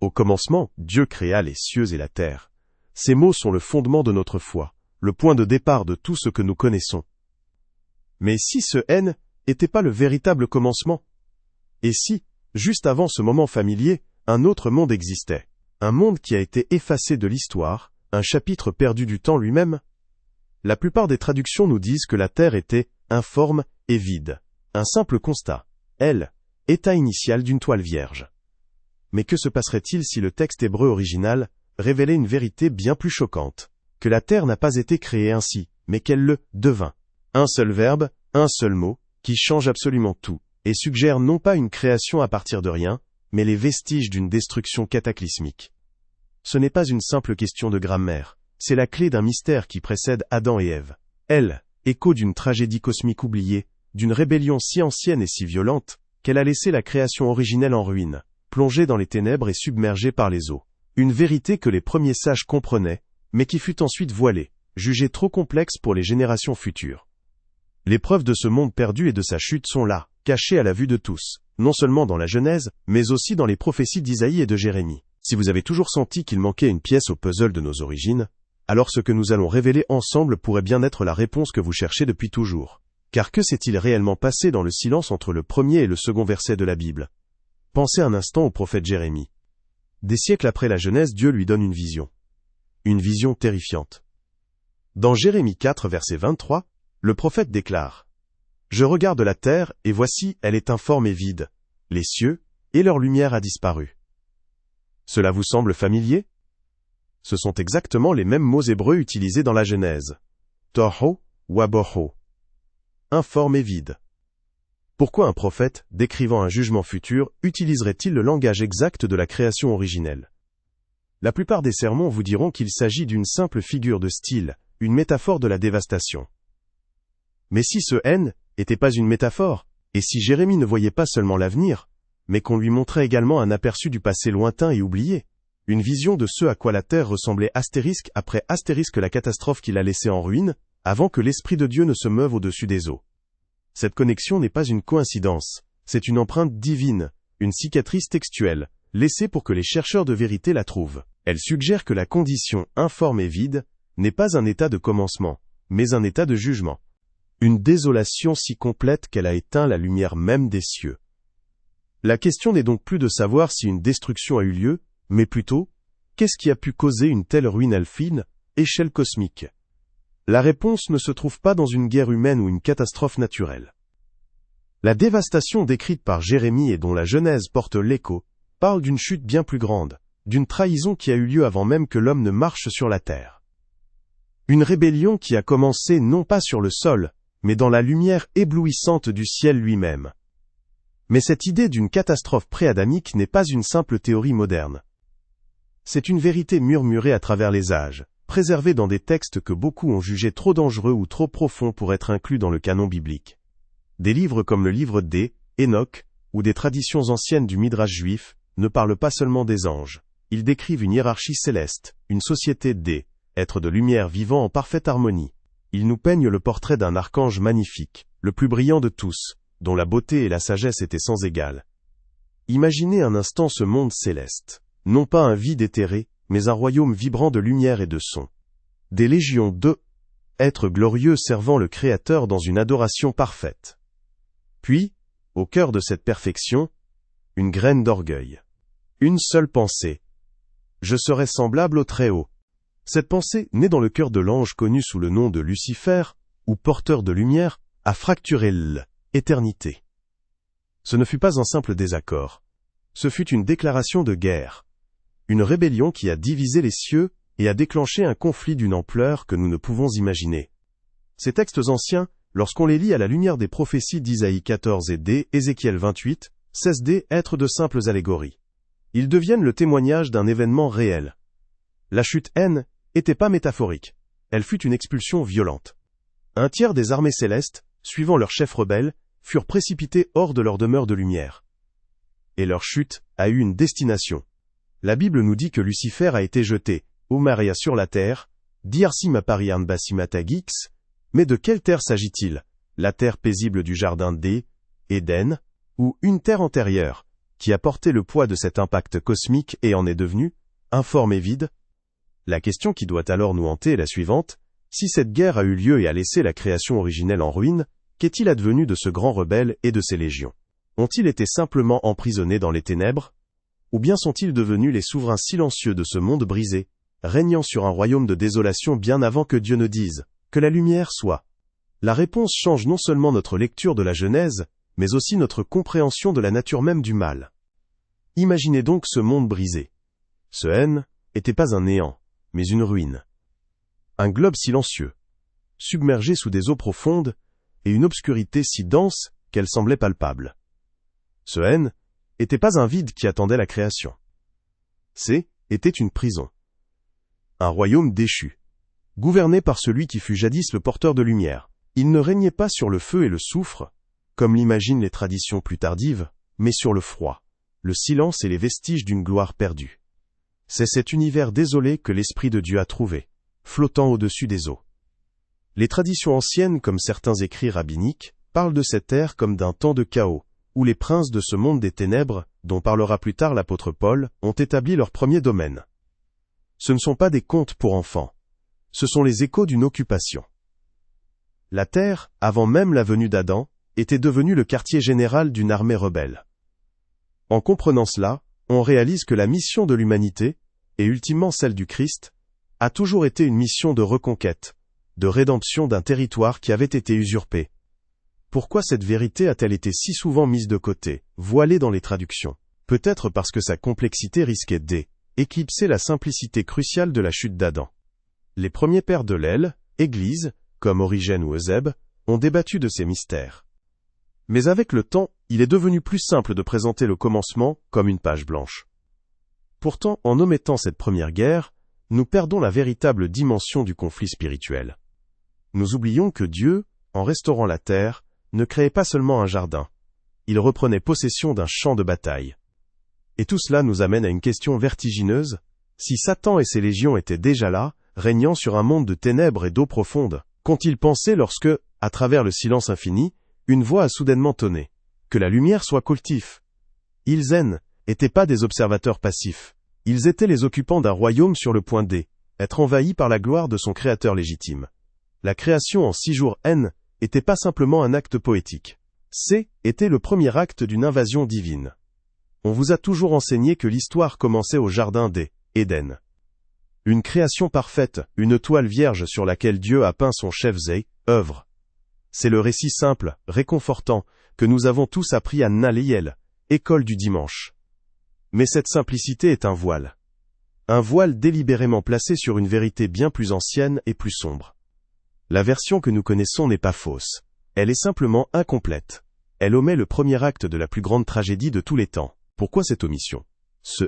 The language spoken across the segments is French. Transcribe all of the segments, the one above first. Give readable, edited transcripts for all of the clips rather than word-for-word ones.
Au commencement, Dieu créa les cieux et la terre. Ces mots sont le fondement de notre foi, le point de départ de tout ce que nous connaissons. Mais si ce N n'était pas le véritable commencement? Et si, juste avant ce moment familier, un autre monde existait? Un monde qui a été effacé de l'histoire, un chapitre perdu du temps lui-même? La plupart des traductions nous disent que la terre était informe et vide. Un simple constat. Elle, état initial d'une toile vierge. Mais que se passerait-il si le texte hébreu original révélait une vérité bien plus choquante? Que la terre n'a pas été créée ainsi, mais qu'elle le devint. Un seul verbe, un seul mot, qui change absolument tout, et suggère non pas une création à partir de rien, mais les vestiges d'une destruction cataclysmique. Ce n'est pas une simple question de grammaire, c'est la clé d'un mystère qui précède Adam et Ève. Elle, écho d'une tragédie cosmique oubliée, d'une rébellion si ancienne et si violente, qu'elle a laissé la création originelle en ruine, plongée dans les ténèbres et submergée par les eaux. Une vérité que les premiers sages comprenaient, mais qui fut ensuite voilée, jugée trop complexe pour les générations futures. Les preuves de ce monde perdu et de sa chute sont là, cachées à la vue de tous, non seulement dans la Genèse, mais aussi dans les prophéties d'Isaïe et de Jérémie. Si vous avez toujours senti qu'il manquait une pièce au puzzle de nos origines, alors ce que nous allons révéler ensemble pourrait bien être la réponse que vous cherchez depuis toujours. Car que s'est-il réellement passé dans le silence entre le premier et le second verset de la Bible? Pensez un instant au prophète Jérémie. Des siècles après la Genèse, Dieu lui donne une vision. Une vision terrifiante. Dans Jérémie 4, verset 23, le prophète déclare « Je regarde la terre, et voici, elle est informe et vide. Les cieux, et leur lumière a disparu. » Cela vous semble familier? Ce sont exactement les mêmes mots hébreux utilisés dans la Genèse. Tohu, wabohu. Informe et vide. Pourquoi un prophète, décrivant un jugement futur, utiliserait-il le langage exact de la création originelle? La plupart des sermons vous diront qu'il s'agit d'une simple figure de style, une métaphore de la dévastation. Mais si ce N n'était pas une métaphore, et si Jérémie ne voyait pas seulement l'avenir, mais qu'on lui montrait également un aperçu du passé lointain et oublié, une vision de ce à quoi la terre ressemblait astérisque après astérisque la catastrophe qui l'a laissée en ruine, avant que l'Esprit de Dieu ne se meuve au-dessus des eaux. Cette connexion n'est pas une coïncidence, c'est une empreinte divine, une cicatrice textuelle, laissée pour que les chercheurs de vérité la trouvent. Elle suggère que la condition informe et vide n'est pas un état de commencement, mais un état de jugement. Une désolation si complète qu'elle a éteint la lumière même des cieux. La question n'est donc plus de savoir si une destruction a eu lieu, mais plutôt, qu'est-ce qui a pu causer une telle ruine alphine, échelle cosmique? La réponse ne se trouve pas dans une guerre humaine ou une catastrophe naturelle. La dévastation décrite par Jérémie et dont la Genèse porte l'écho, parle d'une chute bien plus grande, d'une trahison qui a eu lieu avant même que l'homme ne marche sur la terre. Une rébellion qui a commencé non pas sur le sol, mais dans la lumière éblouissante du ciel lui-même. Mais cette idée d'une catastrophe pré-adamique n'est pas une simple théorie moderne. C'est une vérité murmurée à travers les âges, préservée dans des textes que beaucoup ont jugés trop dangereux ou trop profonds pour être inclus dans le canon biblique. Des livres comme le livre d'Enoch, ou des traditions anciennes du Midrash juif, ne parlent pas seulement des anges. Ils décrivent une hiérarchie céleste, une société d'êtres de lumière vivant en parfaite harmonie. Ils nous peignent le portrait d'un archange magnifique, le plus brillant de tous, dont la beauté et la sagesse étaient sans égale. Imaginez un instant ce monde céleste. Non pas un vide éthéré, mais un royaume vibrant de lumière et de son. Des légions d'êtres glorieux servant le Créateur dans une adoration parfaite. Puis, au cœur de cette perfection, une graine d'orgueil. Une seule pensée. Je serai semblable au Très-Haut. Cette pensée, née dans le cœur de l'ange connu sous le nom de Lucifer, ou porteur de lumière, a fracturé l'éternité. Ce ne fut pas un simple désaccord. Ce fut une déclaration de guerre. Une rébellion qui a divisé les cieux et a déclenché un conflit d'une ampleur que nous ne pouvons imaginer. Ces textes anciens, lorsqu'on les lit à la lumière des prophéties d'Isaïe 14 et d'Ézéchiel 28, cessent d'être de simples allégories. Ils deviennent le témoignage d'un événement réel. La chute n'était pas métaphorique. Elle fut une expulsion violente. Un tiers des armées célestes, suivant leur chef rebelle, furent précipités hors de leur demeure de lumière. Et leur chute a eu une destination. La Bible nous dit que Lucifer a été jeté, Maria sur la terre, Diarsim Aparian Basimatagix, mais de quelle terre s'agit-il? La terre paisible du jardin d'Éden, ou une terre antérieure, qui a porté le poids de cet impact cosmique et en est devenu informe et vide? La question qui doit alors nous hanter est la suivante. Si cette guerre a eu lieu et a laissé la création originelle en ruine, qu'est-il advenu de ce grand rebelle et de ses légions? Ont-ils été simplement emprisonnés dans les ténèbres? Ou bien sont-ils devenus les souverains silencieux de ce monde brisé, régnant sur un royaume de désolation bien avant que Dieu ne dise « que la lumière soit ». La réponse change non seulement notre lecture de la Genèse, mais aussi notre compréhension de la nature même du mal. Imaginez donc ce monde brisé. Ce N n'était pas un néant, mais une ruine. Un globe silencieux, submergé sous des eaux profondes, et une obscurité si dense qu'elle semblait palpable. Ce N n'était pas un vide qui attendait la création. C était une prison. Un royaume déchu, gouverné par celui qui fut jadis le porteur de lumière. Il ne régnait pas sur le feu et le soufre, comme l'imaginent les traditions plus tardives, mais sur le froid, le silence et les vestiges d'une gloire perdue. C'est cet univers désolé que l'Esprit de Dieu a trouvé, flottant au-dessus des eaux. Les traditions anciennes, comme certains écrits rabbiniques, parlent de cette ère comme d'un temps de chaos, où les princes de ce monde des ténèbres, dont parlera plus tard l'apôtre Paul, ont établi leur premier domaine. Ce ne sont pas des contes pour enfants, ce sont les échos d'une occupation. La terre, avant même la venue d'Adam, était devenue le quartier général d'une armée rebelle. En comprenant cela, on réalise que la mission de l'humanité, et ultimement celle du Christ, a toujours été une mission de reconquête, de rédemption d'un territoire qui avait été usurpé. Pourquoi cette vérité a-t-elle été si souvent mise de côté, voilée dans les traductions? Peut-être parce que sa complexité risquait d'éclipser la simplicité cruciale de la chute d'Adam. Les premiers pères de l'El, Église, comme Origène ou Eusèbe, ont débattu de ces mystères. Mais avec le temps, il est devenu plus simple de présenter le commencement comme une page blanche. Pourtant, en omettant cette première guerre, nous perdons la véritable dimension du conflit spirituel. Nous oublions que Dieu, en restaurant la terre, ne créait pas seulement un jardin. Il reprenait possession d'un champ de bataille. Et tout cela nous amène à une question vertigineuse. Si Satan et ses légions étaient déjà là, régnant sur un monde de ténèbres et d'eau profonde, qu'ont-ils pensé lorsque, à travers le silence infini, une voix a soudainement tonné? Que la lumière soit coltif. Ils n'étaient pas des observateurs passifs. Ils étaient les occupants d'un royaume sur le point d'être envahis par la gloire de son créateur légitime. La création en 6 jours n'était pas simplement un acte poétique. Était le premier acte d'une invasion divine. On vous a toujours enseigné que l'histoire commençait au jardin d'Éden. Une création parfaite, une toile vierge sur laquelle Dieu a peint son chef œuvre. C'est le récit simple, réconfortant, que nous avons tous appris à Naliel, école du dimanche. Mais cette simplicité est un voile. Un voile délibérément placé sur une vérité bien plus ancienne et plus sombre. La version que nous connaissons n'est pas fausse. Elle est simplement incomplète. Elle omet le premier acte de la plus grande tragédie de tous les temps. Pourquoi cette omission? Ce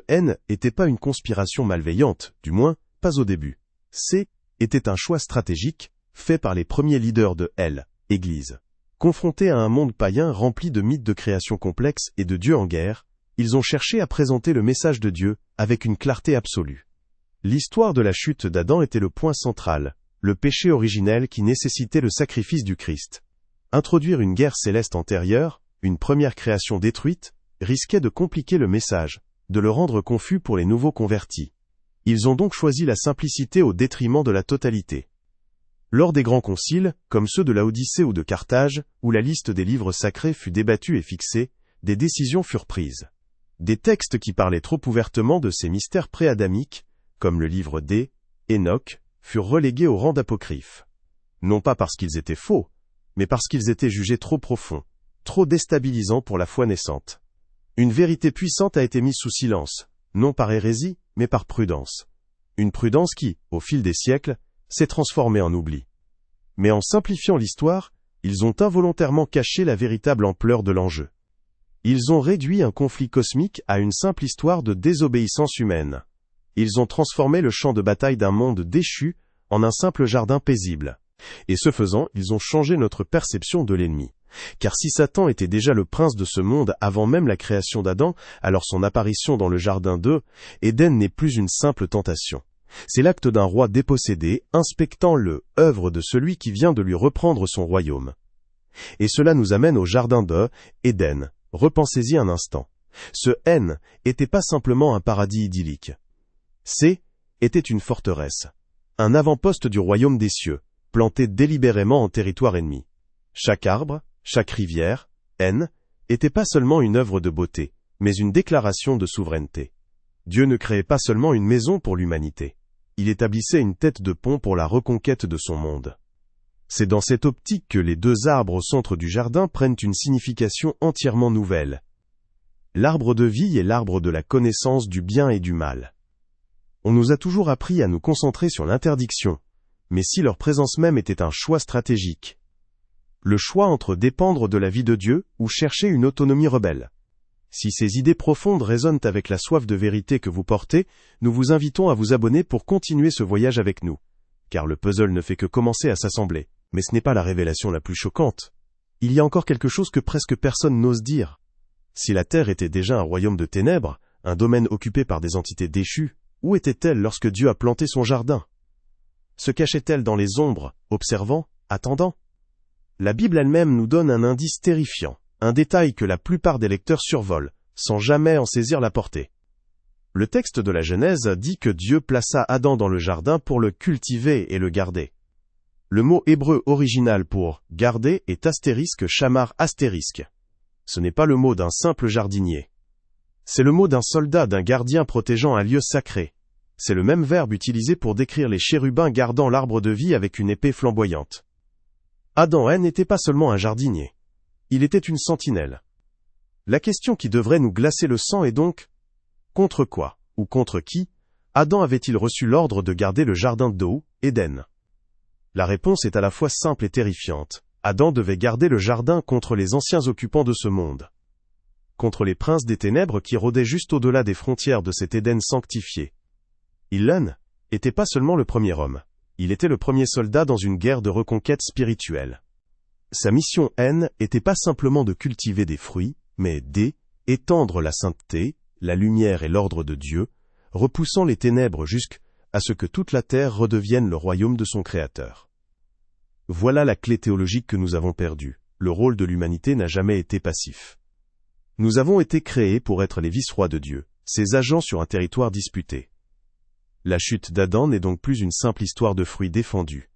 n'était pas une conspiration malveillante, du moins, pas au début. Était un choix stratégique, fait par les premiers leaders de l'Église. Confrontés à un monde païen rempli de mythes de création complexes et de dieux en guerre, ils ont cherché à présenter le message de Dieu avec une clarté absolue. L'histoire de la chute d'Adam était le point central, le péché originel qui nécessitait le sacrifice du Christ. Introduire une guerre céleste antérieure, une première création détruite, risquait de compliquer le message, de le rendre confus pour les nouveaux convertis. Ils ont donc choisi la simplicité au détriment de la totalité. Lors des grands conciles, comme ceux de Laodicée ou de Carthage, où la liste des livres sacrés fut débattue et fixée, des décisions furent prises. Des textes qui parlaient trop ouvertement de ces mystères pré-adamiques, comme le livre d'Enoch, furent relégués au rang d'apocryphes. Non pas parce qu'ils étaient faux, mais parce qu'ils étaient jugés trop profonds, trop déstabilisants pour la foi naissante. Une vérité puissante a été mise sous silence, non par hérésie, mais par prudence. Une prudence qui, au fil des siècles, s'est transformée en oubli. Mais en simplifiant l'histoire, ils ont involontairement caché la véritable ampleur de l'enjeu. Ils ont réduit un conflit cosmique à une simple histoire de désobéissance humaine. Ils ont transformé le champ de bataille d'un monde déchu en un simple jardin paisible. Et ce faisant, ils ont changé notre perception de l'ennemi. Car si Satan était déjà le prince de ce monde avant même la création d'Adam, alors son apparition dans le jardin d'Éden n'est plus une simple tentation. C'est l'acte d'un roi dépossédé, inspectant l'œuvre de celui qui vient de lui reprendre son royaume. Et cela nous amène au jardin d'Éden. Repensez-y un instant. Ce N était pas simplement un paradis idyllique. C était une forteresse, un avant-poste du royaume des cieux, planté délibérément en territoire ennemi. Chaque arbre, chaque rivière, N, était pas seulement une œuvre de beauté, mais une déclaration de souveraineté. Dieu ne créait pas seulement une maison pour l'humanité. Il établissait une tête de pont pour la reconquête de son monde. C'est dans cette optique que les deux arbres au centre du jardin prennent une signification entièrement nouvelle. L'arbre de vie et l'arbre de la connaissance du bien et du mal. On nous a toujours appris à nous concentrer sur l'interdiction, mais si leur présence même était un choix stratégique. Le choix entre dépendre de la vie de Dieu ou chercher une autonomie rebelle. Si ces idées profondes résonnent avec la soif de vérité que vous portez, nous vous invitons à vous abonner pour continuer ce voyage avec nous. Car le puzzle ne fait que commencer à s'assembler. Mais ce n'est pas la révélation la plus choquante. Il y a encore quelque chose que presque personne n'ose dire. Si la terre était déjà un royaume de ténèbres, un domaine occupé par des entités déchues, où était-elle lorsque Dieu a planté son jardin? Se cachait-elle dans les ombres, observant, attendant? La Bible elle-même nous donne un indice terrifiant, un détail que la plupart des lecteurs survolent, sans jamais en saisir la portée. Le texte de la Genèse dit que Dieu plaça Adam dans le jardin pour le cultiver et le garder. Le mot hébreu original pour « garder » est astérisque shamar astérisque. Ce n'est pas le mot d'un simple jardinier. C'est le mot d'un soldat, d'un gardien protégeant un lieu sacré. C'est le même verbe utilisé pour décrire les chérubins gardant l'arbre de vie avec une épée flamboyante. Adam n'était pas seulement un jardinier. Il était une sentinelle. La question qui devrait nous glacer le sang est donc « contre quoi, ou contre qui, Adam avait-il reçu l'ordre de garder le jardin d'Éden, Éden ?» La réponse est à la fois simple et terrifiante. Adam devait garder le jardin contre les anciens occupants de ce monde. Contre les princes des ténèbres qui rôdaient juste au-delà des frontières de cet Éden sanctifié. Il n'était pas seulement le premier homme. Il était le premier soldat dans une guerre de reconquête spirituelle. Sa mission n'était pas simplement de cultiver des fruits, mais d'étendre la sainteté, la lumière et l'ordre de Dieu, repoussant les ténèbres jusqu'à ce que toute la terre redevienne le royaume de son Créateur. Voilà la clé théologique que nous avons perdue. Le rôle de l'humanité n'a jamais été passif. Nous avons été créés pour être les vice-rois de Dieu, ses agents sur un territoire disputé. La chute d'Adam n'est donc plus une simple histoire de fruits défendus.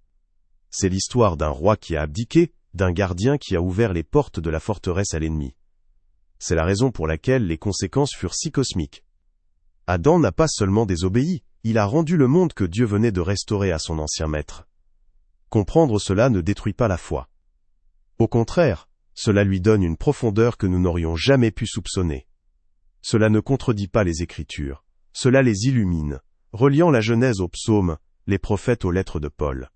C'est l'histoire d'un roi qui a abdiqué, d'un gardien qui a ouvert les portes de la forteresse à l'ennemi. C'est la raison pour laquelle les conséquences furent si cosmiques. Adam n'a pas seulement désobéi, il a rendu le monde que Dieu venait de restaurer à son ancien maître. Comprendre cela ne détruit pas la foi. Au contraire, cela lui donne une profondeur que nous n'aurions jamais pu soupçonner. Cela ne contredit pas les Écritures, cela les illumine, reliant la Genèse aux psaumes, les prophètes aux lettres de Paul.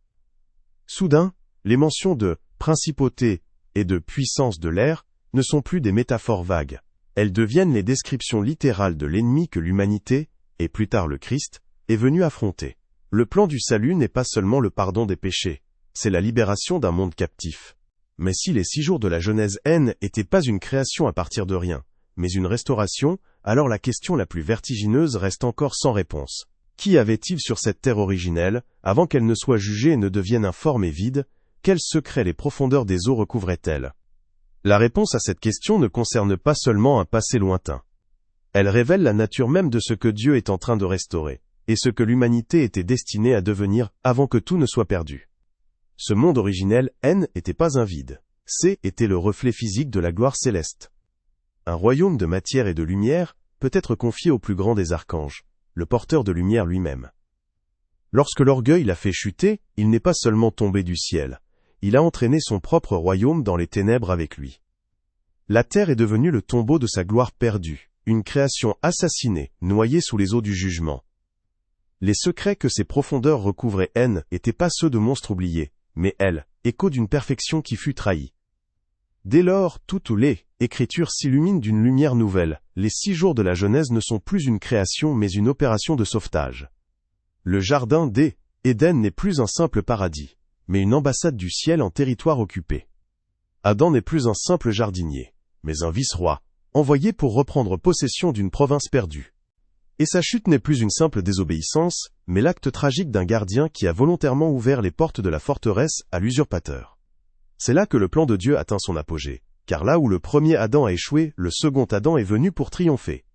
Soudain, les mentions de principauté et de puissance de l'air ne sont plus des métaphores vagues. Elles deviennent les descriptions littérales de l'ennemi que l'humanité, et plus tard le Christ, est venu affronter. Le plan du salut n'est pas seulement le pardon des péchés, c'est la libération d'un monde captif. Mais si les 6 jours de la Genèse n'étaient pas une création à partir de rien, mais une restauration, alors la question la plus vertigineuse reste encore sans réponse. Qui avait-il sur cette terre originelle, avant qu'elle ne soit jugée et ne devienne informe et vide? Quels secrets les profondeurs des eaux recouvraient-elles? La réponse à cette question ne concerne pas seulement un passé lointain. Elle révèle la nature même de ce que Dieu est en train de restaurer, et ce que l'humanité était destinée à devenir avant que tout ne soit perdu. Ce monde originel, n'était pas un vide. Était le reflet physique de la gloire céleste. Un royaume de matière et de lumière peut être confié au plus grand des archanges, le porteur de lumière lui-même. Lorsque l'orgueil l'a fait chuter, il n'est pas seulement tombé du ciel, il a entraîné son propre royaume dans les ténèbres avec lui. La terre est devenue le tombeau de sa gloire perdue, une création assassinée, noyée sous les eaux du jugement. Les secrets que ces profondeurs recouvraient n'étaient pas ceux de monstres oubliés, mais écho d'une perfection qui fut trahie. Dès lors, toutes les Écritures s'illuminent d'une lumière nouvelle. Les 6 jours de la Genèse ne sont plus une création mais une opération de sauvetage. Le jardin d'Éden n'est plus un simple paradis, mais une ambassade du ciel en territoire occupé. Adam n'est plus un simple jardinier, mais un vice-roi, envoyé pour reprendre possession d'une province perdue. Et sa chute n'est plus une simple désobéissance, mais l'acte tragique d'un gardien qui a volontairement ouvert les portes de la forteresse à l'usurpateur. C'est là que le plan de Dieu atteint son apogée. car là où le premier Adam a échoué, le second Adam est venu pour triompher.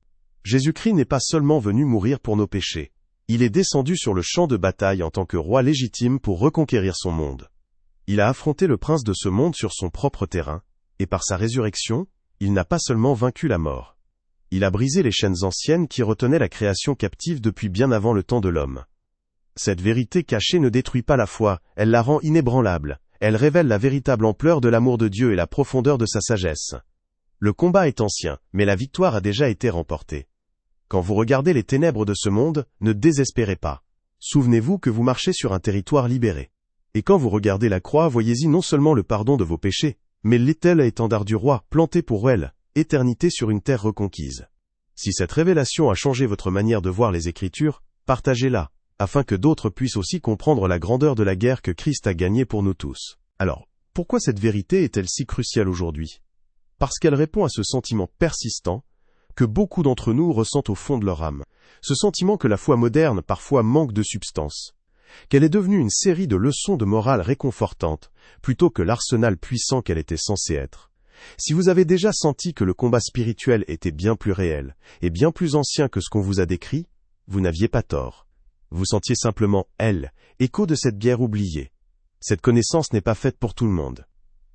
Jésus-Christ n'est pas seulement venu mourir pour nos péchés. Il est descendu sur le champ de bataille en tant que roi légitime pour reconquérir son monde. Il a affronté le prince de ce monde sur son propre terrain, et par sa résurrection, il n'a pas seulement vaincu la mort. Il a brisé les chaînes anciennes qui retenaient la création captive depuis bien avant le temps de l'homme. Cette vérité cachée ne détruit pas la foi, elle la rend inébranlable. Elle révèle la véritable ampleur de l'amour de Dieu et la profondeur de sa sagesse. Le combat est ancien, mais la victoire a déjà été remportée. Quand vous regardez les ténèbres de ce monde, ne désespérez pas. Souvenez-vous que vous marchez sur un territoire libéré. Et quand vous regardez la croix, voyez-y non seulement le pardon de vos péchés, mais l'étel étendard du roi, planté pour elle, éternité sur une terre reconquise. Si cette révélation a changé votre manière de voir les Écritures, partagez-la, afin que d'autres puissent aussi comprendre la grandeur de la guerre que Christ a gagnée pour nous tous. Alors, pourquoi cette vérité est-elle si cruciale aujourd'hui? Parce qu'elle répond à ce sentiment persistant que beaucoup d'entre nous ressentent au fond de leur âme. Ce sentiment que la foi moderne parfois manque de substance. Qu'elle est devenue une série de leçons de morale réconfortantes, plutôt que l'arsenal puissant qu'elle était censée être. Si vous avez déjà senti que le combat spirituel était bien plus réel et bien plus ancien que ce qu'on vous a décrit, vous n'aviez pas tort. Vous sentiez simplement, écho de cette guerre oubliée. Cette connaissance n'est pas faite pour tout le monde.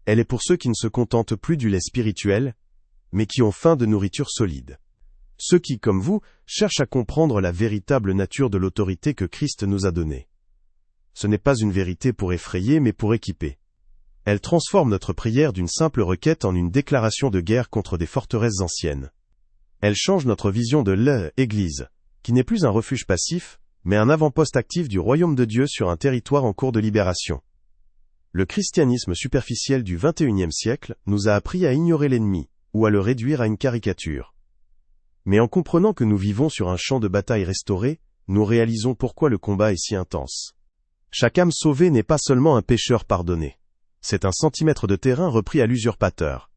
Elle est pour ceux qui ne se contentent plus du lait spirituel, mais qui ont faim de nourriture solide. Ceux qui, comme vous, cherchent à comprendre la véritable nature de l'autorité que Christ nous a donnée. Ce n'est pas une vérité pour effrayer, mais pour équiper. Elle transforme notre prière d'une simple requête en une déclaration de guerre contre des forteresses anciennes. Elle change notre vision de l'Église, qui n'est plus un refuge passif, mais un avant-poste actif du royaume de Dieu sur un territoire en cours de libération. Le christianisme superficiel du XXIe siècle nous a appris à ignorer l'ennemi, ou à le réduire à une caricature. Mais en comprenant que nous vivons sur un champ de bataille restauré, nous réalisons pourquoi le combat est si intense. Chaque âme sauvée n'est pas seulement un pécheur pardonné. C'est un centimètre de terrain repris à l'usurpateur.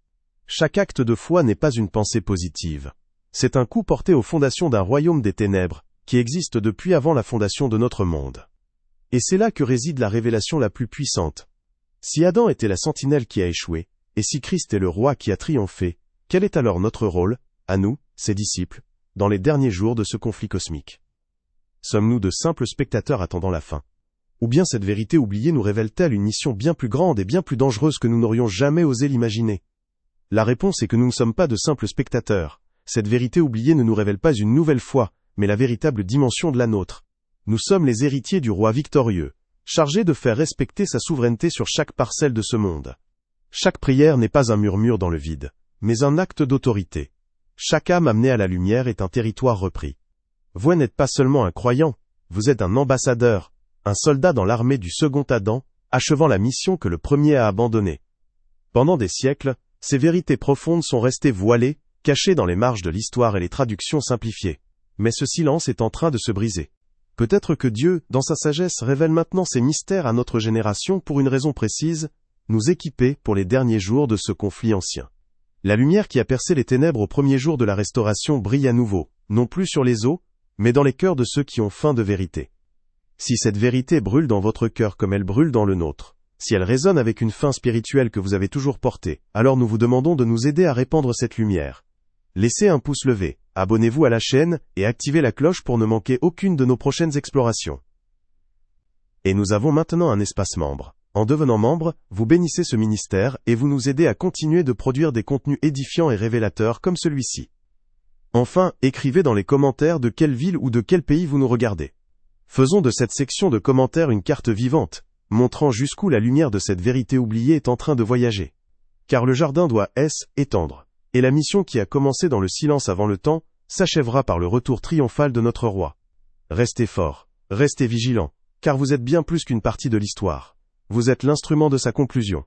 Chaque acte de foi n'est pas une pensée positive. C'est un coup porté aux fondations d'un royaume des ténèbres, qui existe depuis avant la fondation de notre monde. Et c'est là que réside la révélation la plus puissante. Si Adam était la sentinelle qui a échoué, et si Christ est le roi qui a triomphé, quel est alors notre rôle, à nous, ses disciples, dans les derniers jours de ce conflit cosmique? Sommes-nous de simples spectateurs attendant la fin? Ou bien cette vérité oubliée nous révèle-t-elle une mission bien plus grande et bien plus dangereuse que nous n'aurions jamais osé l'imaginer? La réponse est que nous ne sommes pas de simples spectateurs. Cette vérité oubliée ne nous révèle pas une nouvelle foi, mais la véritable dimension de la nôtre. Nous sommes les héritiers du roi victorieux, chargés de faire respecter sa souveraineté sur chaque parcelle de ce monde. Chaque prière n'est pas un murmure dans le vide, mais un acte d'autorité. Chaque âme amenée à la lumière est un territoire repris. Vous n'êtes pas seulement un croyant, vous êtes un ambassadeur, un soldat dans l'armée du second Adam, achevant la mission que le premier a abandonnée. Pendant des siècles, ces vérités profondes sont restées voilées, cachées dans les marges de l'histoire et les traductions simplifiées. Mais ce silence est en train de se briser. Peut-être que Dieu, dans sa sagesse, révèle maintenant ces mystères à notre génération pour une raison précise, nous équiper pour les derniers jours de ce conflit ancien. La lumière qui a percé les ténèbres au premier jour de la restauration brille à nouveau, non plus sur les eaux, mais dans les cœurs de ceux qui ont faim de vérité. Si cette vérité brûle dans votre cœur comme elle brûle dans le nôtre, si elle résonne avec une faim spirituelle que vous avez toujours portée, alors nous vous demandons de nous aider à répandre cette lumière. Laissez un pouce levé, abonnez-vous à la chaîne et activez la cloche pour ne manquer aucune de nos prochaines explorations. Et nous avons maintenant un espace membre. En devenant membre, vous bénissez ce ministère et vous nous aidez à continuer de produire des contenus édifiants et révélateurs comme celui-ci. Enfin, écrivez dans les commentaires de quelle ville ou de quel pays vous nous regardez. Faisons de cette section de commentaires une carte vivante, montrant jusqu'où la lumière de cette vérité oubliée est en train de voyager. Car le jardin doit étendre. Et la mission qui a commencé dans le silence avant le temps, s'achèvera par le retour triomphal de notre roi. Restez forts, restez vigilants, car vous êtes bien plus qu'une partie de l'histoire. Vous êtes l'instrument de sa conclusion.